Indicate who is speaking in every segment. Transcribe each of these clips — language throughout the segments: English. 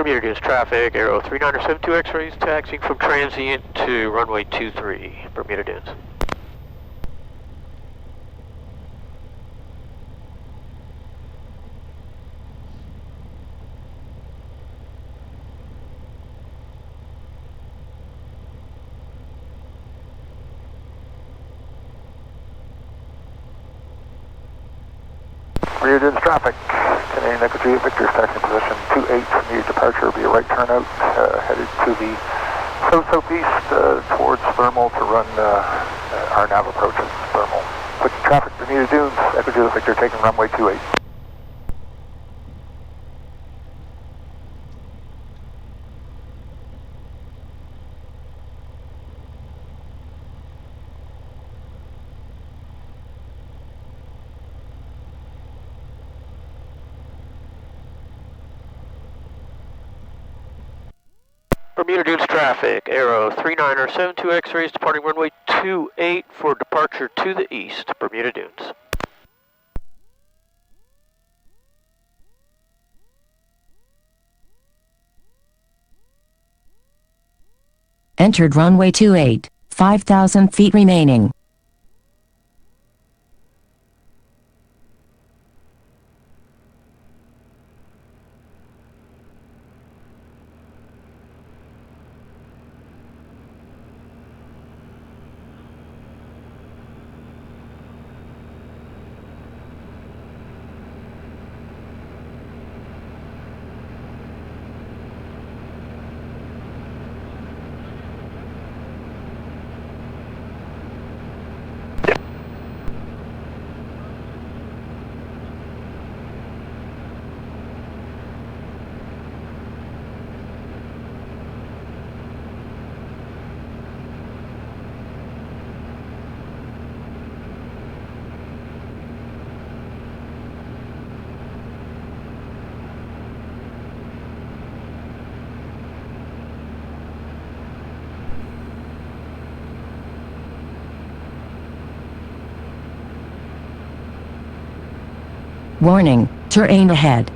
Speaker 1: Bermuda Dunes traffic, Aero 3972 X-rays, taxiing from transient to runway 23, Bermuda Dunes.
Speaker 2: Bermuda Dunes traffic, Canadian Echo Juliet Victor, taxiing position 28, immediate departure will be a right turnout, headed to the south-southeast towards Thermal to run our nav approaches, Thermal. Switching traffic, Bermuda Dunes, Echo Juliet Victor taking runway 28.
Speaker 1: Bermuda Dunes traffic, Aero 3972 X-rays, departing runway 28 for departure to the east, Bermuda Dunes.
Speaker 3: Entered runway 28, 5,000 feet remaining. Warning, terrain ahead.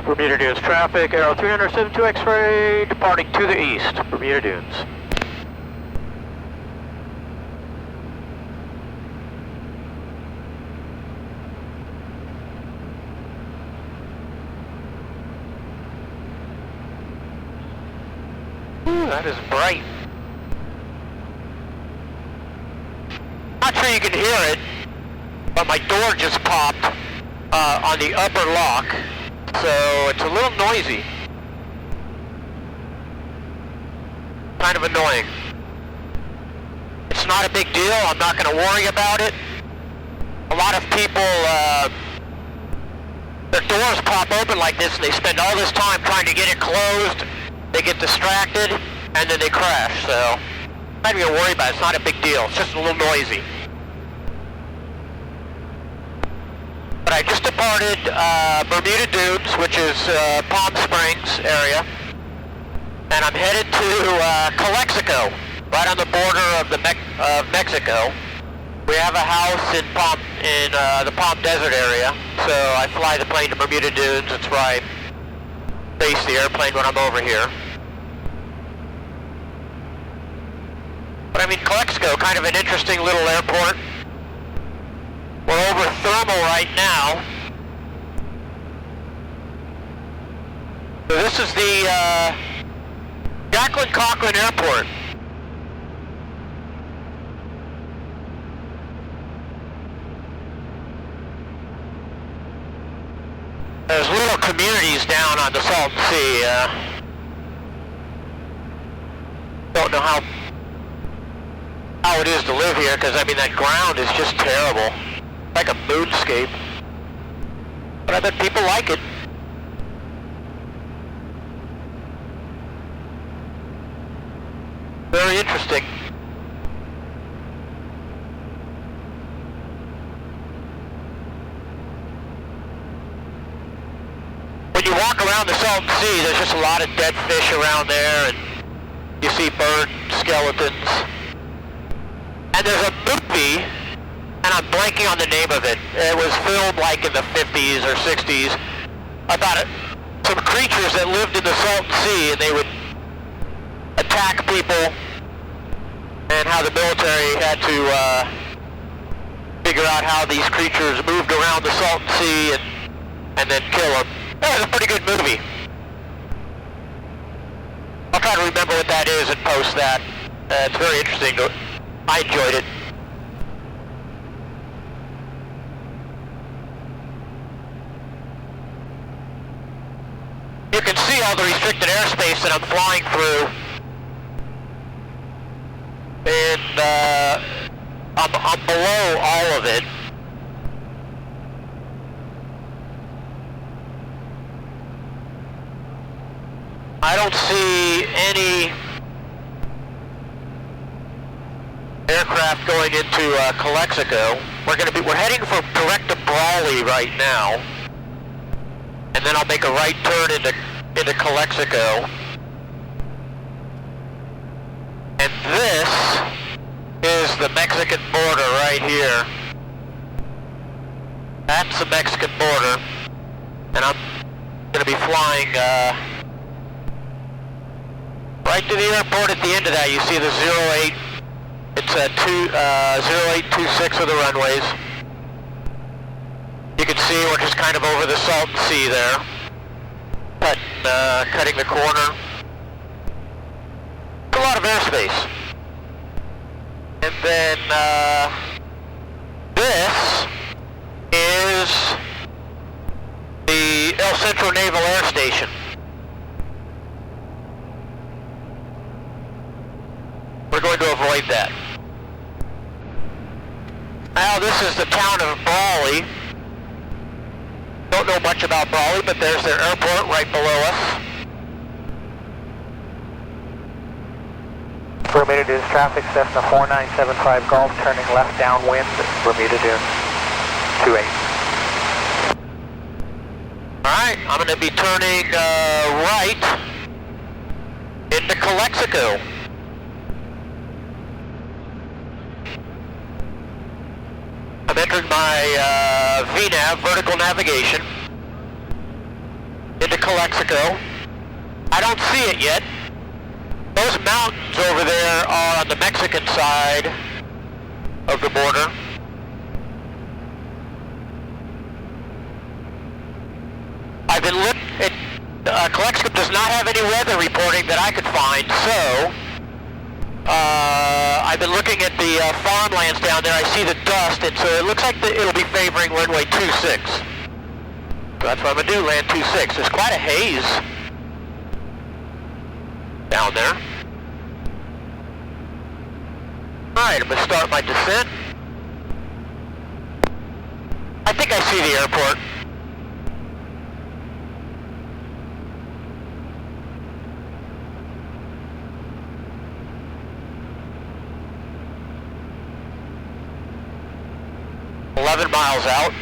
Speaker 1: Bermuda Dunes traffic, Aero 372 X-ray, departing to the east, Bermuda Dunes. Ooh, that is bright. Not sure you can hear it, but my door just popped on the upper lock. So it's a little noisy. Kind of annoying. It's not a big deal, I'm not going to worry about it. A lot of people, their doors pop open like this and they spend all this time trying to get it closed. They get distracted and then they crash, so not even worry about it, it's not a big deal, it's just a little noisy. But I just departed Bermuda Dunes, which is Palm Springs area, and I'm headed to Calexico, right on the border of Mexico. We have a house in the Palm Desert area, so I fly the plane to Bermuda Dunes. It's where I base the airplane when I'm over here. But I mean, Calexico, kind of an interesting little airport. We're over Thermal right now. So this is the Jacqueline Cochran Airport. There's little communities down on the Salton Sea. Don't know how it is to live here, because I mean that ground is just terrible. Like a moonscape. But I bet people like it. interesting. When you walk around the Salton Sea, there's just a lot of dead fish around there, and you see bird skeletons. And there's a movie, and I'm blanking on the name of it. It was filmed like in the 50s or 60s about some creatures that lived in the Salton Sea, and they would attack people, and how the military had to figure out how these creatures moved around the Salton Sea and then kill them. That was a pretty good movie. I'll try to remember what that is and post that. It's very interesting. I enjoyed it. You can see all the restricted airspace that I'm flying through. And I'm below all of it. I don't see any aircraft going into Calexico. We're heading direct to Brawley right now, and then I'll make a right turn into Calexico. And this is the Mexican border right here. That's the Mexican border, and I'm going to be flying right to the airport. At the end of that, you see the 08. It's a 0826 of the runways. You can see we're just kind of over the Salton Sea there, cutting the corner. A lot of airspace. And then this is the El Centro Naval Air Station. We're going to avoid that. Now this is the town of Brawley. Don't know much about Brawley, but there's their airport right below us.
Speaker 2: Bermuda Dunes traffic, Cessna 4975 Golf, turning left downwind, Bermuda Dunes 28.
Speaker 1: Alright, I'm going to be turning right into Calexico. I'm entering my VNAV, vertical navigation, into Calexico. I don't see it yet. Those mountains over there are on the Mexican side of the border. I've been Calexico does not have any weather reporting that I could find, so I've been looking at the farmlands down there. I see the dust, and so it looks like it'll be favoring runway 26. So that's what I'm going to do, land 26. There's quite a haze down there. Alright, I'm going to start my descent. I think I see the airport. Miles out.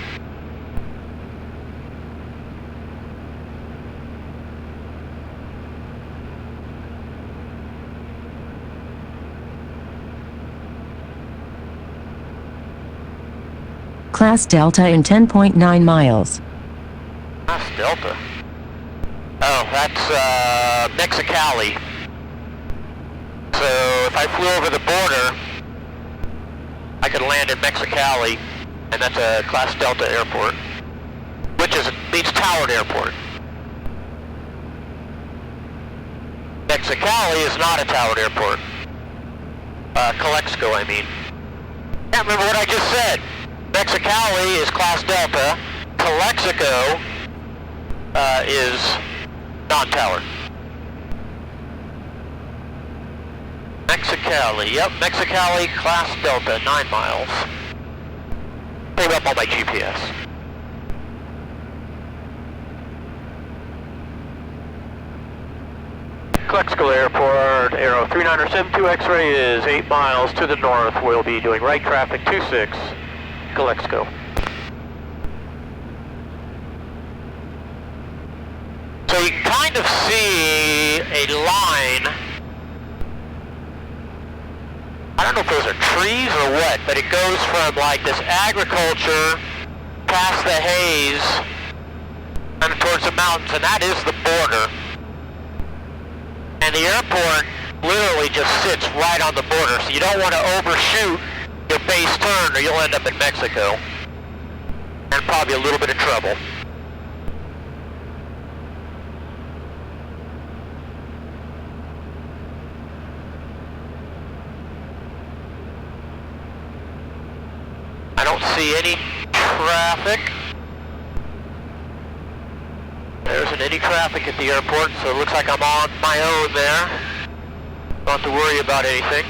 Speaker 3: Class Delta in 10.9 miles.
Speaker 1: Class Delta? Oh, that's Mexicali. So if I flew over the border, I could land in Mexicali. And that's a Class Delta airport, which means towered airport. Mexicali is not a towered airport. Calexico, I mean. Can't remember what I just said. Mexicali is Class Delta. Calexico is non-towered. Mexicali, yep, Mexicali, Class Delta, 9 miles. Came up on my GPS. Calexico Airport, Aero 3972 X-ray is 8 miles to the north. We'll be doing right traffic 26, Calexico. So you can kind of see a line. I don't know if those are trees or what, but it goes from like this agriculture past the haze and towards the mountains, and that is the border. And the airport literally just sits right on the border, so you don't want to overshoot your base turn or you'll end up in Mexico. And probably a little bit of trouble. I don't see any traffic. There isn't any traffic at the airport, so it looks like I'm on my own there. Don't have to worry about anything.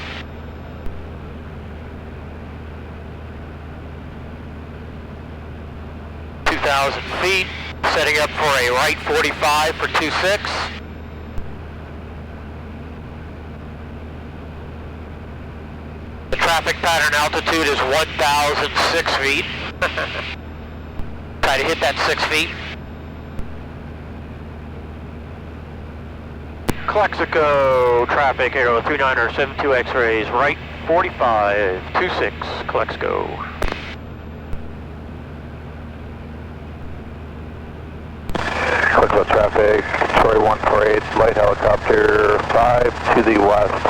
Speaker 1: (2,000 feet, setting up for a right 45 for 26. The traffic pattern altitude is 1,006 feet. Try to hit that 6 feet. Calexico traffic, Aero 3972 X-rays, right 45, 26, Calexico.
Speaker 2: Calexico traffic, Troy 148, light helicopter 5 to the west,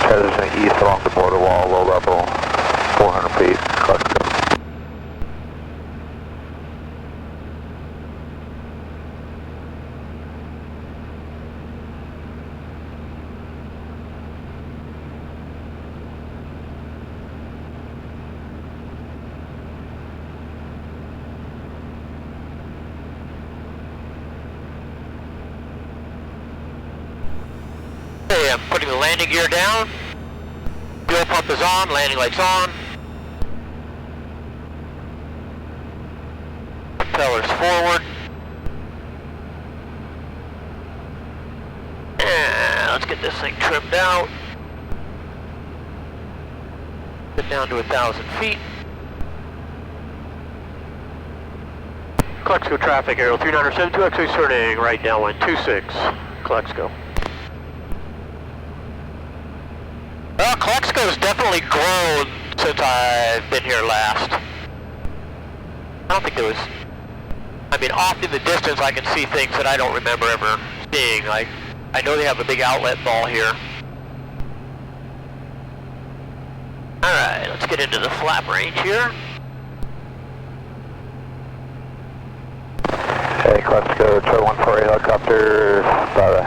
Speaker 2: transitioning east along the border wall, low level, 400 feet, Calexico.
Speaker 1: I'm putting the landing gear down. Fuel pump is on, landing lights on. Propellers forward. And let's get this thing trimmed out. Get down to 1,000 feet. Calexico traffic, Aero 3972 X-ray turning right downwind 26, Calexico. Well, Calexico's definitely grown since I've been here last. I don't think there was... I mean, off in the distance I can see things that I don't remember ever seeing. Like, I know they have a big outlet ball here. Alright, let's get into the flap range here.
Speaker 2: Hey, Calexico, Troy 148 helicopter, about a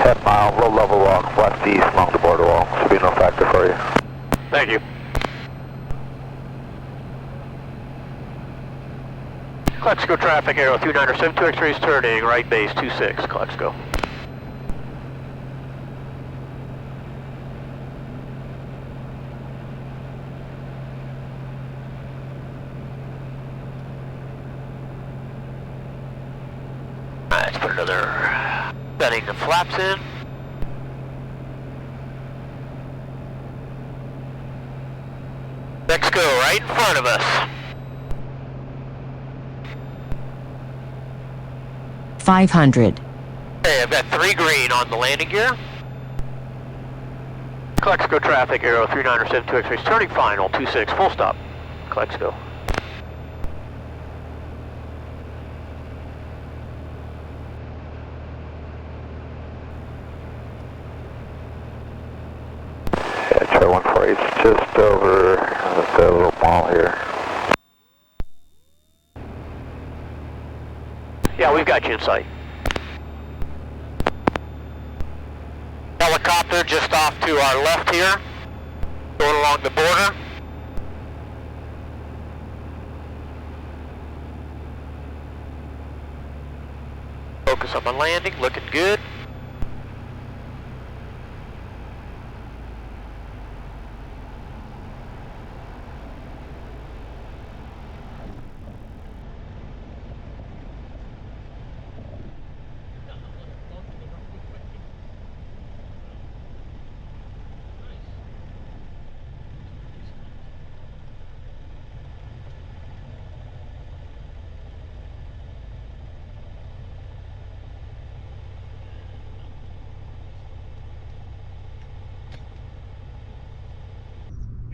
Speaker 2: half-mile, low-level walk west east along the border wall. Should be no factor for you.
Speaker 1: Thank you. Calexico traffic, Aero 3972 X-rays turning right base 26, Calexico. Alright, let's put another setting of flaps in. Mexico right in front of us.
Speaker 3: 500.
Speaker 1: Okay, I've got 3 green on the landing gear. Calexico traffic, Aero 3972 X-rays turning final 26, full stop. Calexico.
Speaker 2: Yeah, Troy 148 is just over the little mall here.
Speaker 1: Yeah, we've got you in sight. Helicopter just off to our left here, going along the border. Focus on my landing, looking good.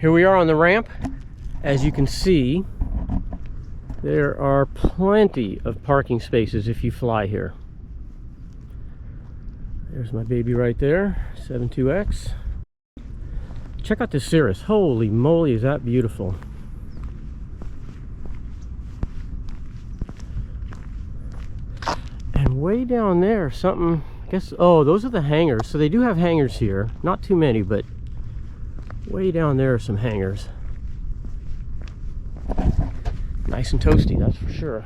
Speaker 4: Here we are on the ramp. As you can see, there are plenty of parking spaces if you fly here. There's my baby right there, 72X. Check out this Cirrus. Holy moly, is that beautiful. And way down there, something, I guess, oh, those are the hangars. So they do have hangars here. Not too many, but way down there are some hangars. Nice and toasty, that's for sure.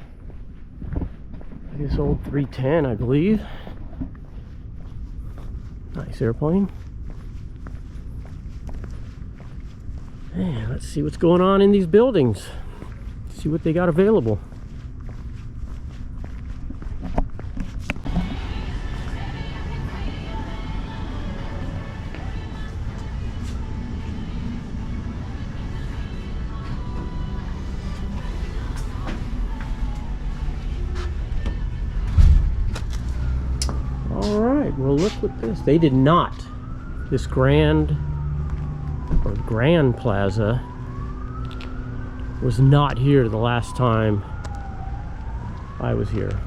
Speaker 4: This old 310, I believe. Nice airplane. And let's see what's going on in these buildings. See what they got available. Alright, well look at this. They did not. This Grand Plaza was not here the last time I was here.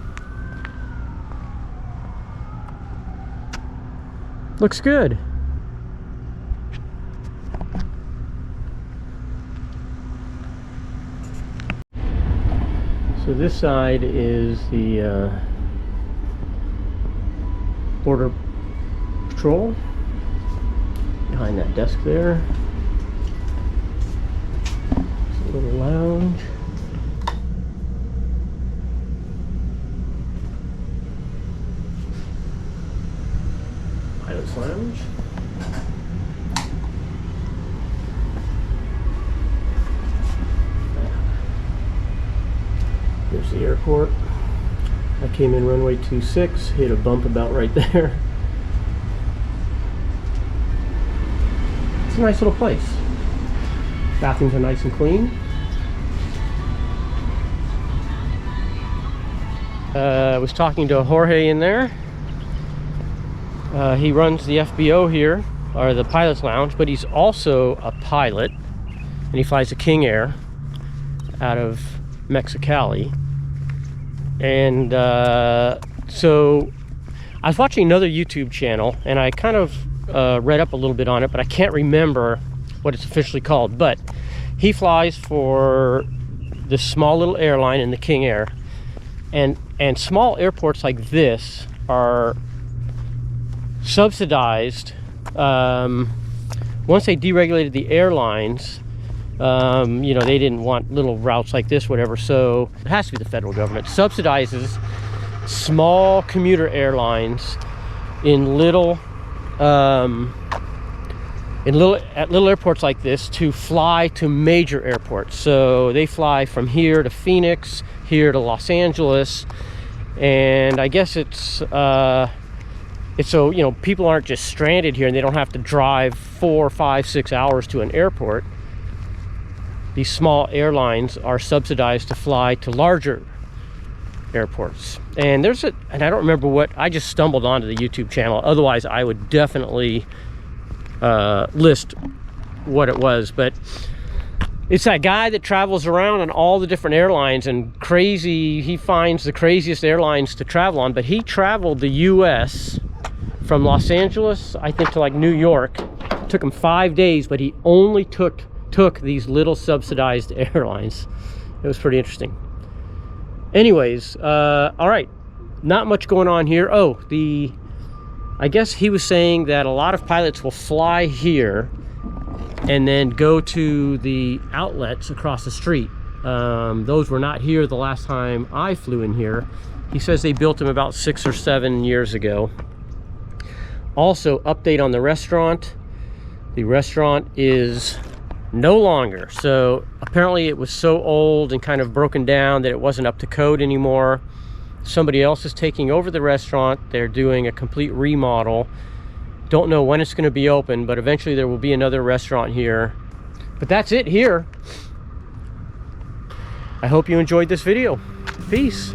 Speaker 4: Looks good. So this side is the Border Patrol behind that desk there. It's a little lounge. Pilot's lounge. There's the airport. I came in runway 26, hit a bump about right there. It's a nice little place. Bathrooms are nice and clean. I was talking to Jorge in there. He runs the FBO here, or the pilot's lounge, but he's also a pilot, and he flies the King Air out of Mexicali. And so I was watching another YouTube channel, and I kind of read up a little bit on it, but I can't remember what it's officially called. But he flies for this small little airline in the King Air, and small airports like this are subsidized. Once they deregulated the airlines, you know, they didn't want little routes like this, whatever, so it has to be the federal government subsidizes small commuter airlines in little little airports like this to fly to major airports. So they fly from here to Phoenix, here to Los Angeles, and I guess it's so, you know, people aren't just stranded here and they don't have to drive 4, 5, 6 hours to an airport. These small airlines are subsidized to fly to larger airports. And there's and I don't remember what, I just stumbled onto the YouTube channel. Otherwise, I would definitely list what it was. But it's that guy that travels around on all the different airlines, and he finds the craziest airlines to travel on. But he traveled the US from Los Angeles, I think, to like New York. It took him 5 days, but he only took these little subsidized airlines. It was pretty interesting. Anyways, all right, not much going on here. Oh, I guess he was saying that a lot of pilots will fly here and then go to the outlets across the street. Those were not here the last time I flew in here. He says they built them about 6 or 7 years ago. Also, update on the restaurant. The restaurant is no longer. So apparently it was so old and kind of broken down that it wasn't up to code anymore. Somebody else is taking over the restaurant. They're doing a complete remodel. Don't know when it's going to be open, but eventually there will be another restaurant here. But that's it here. I hope you enjoyed this video. Peace.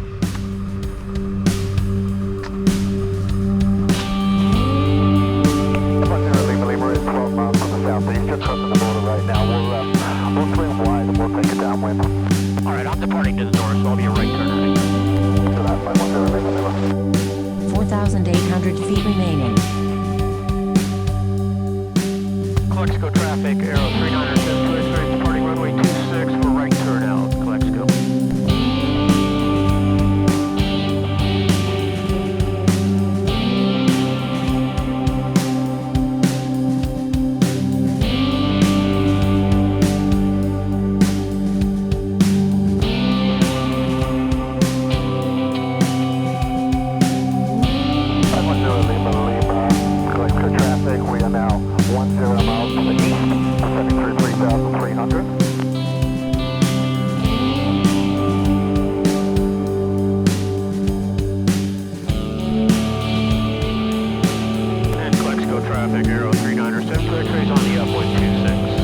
Speaker 2: Lima, 12 miles from the southeast, just crossing the border right now.
Speaker 1: Calexico traffic, Aero 3972 X-ray, departing runway 26 for right turn out, Calexico. Traffic, Aero 3972 X-rays on the upwind 26.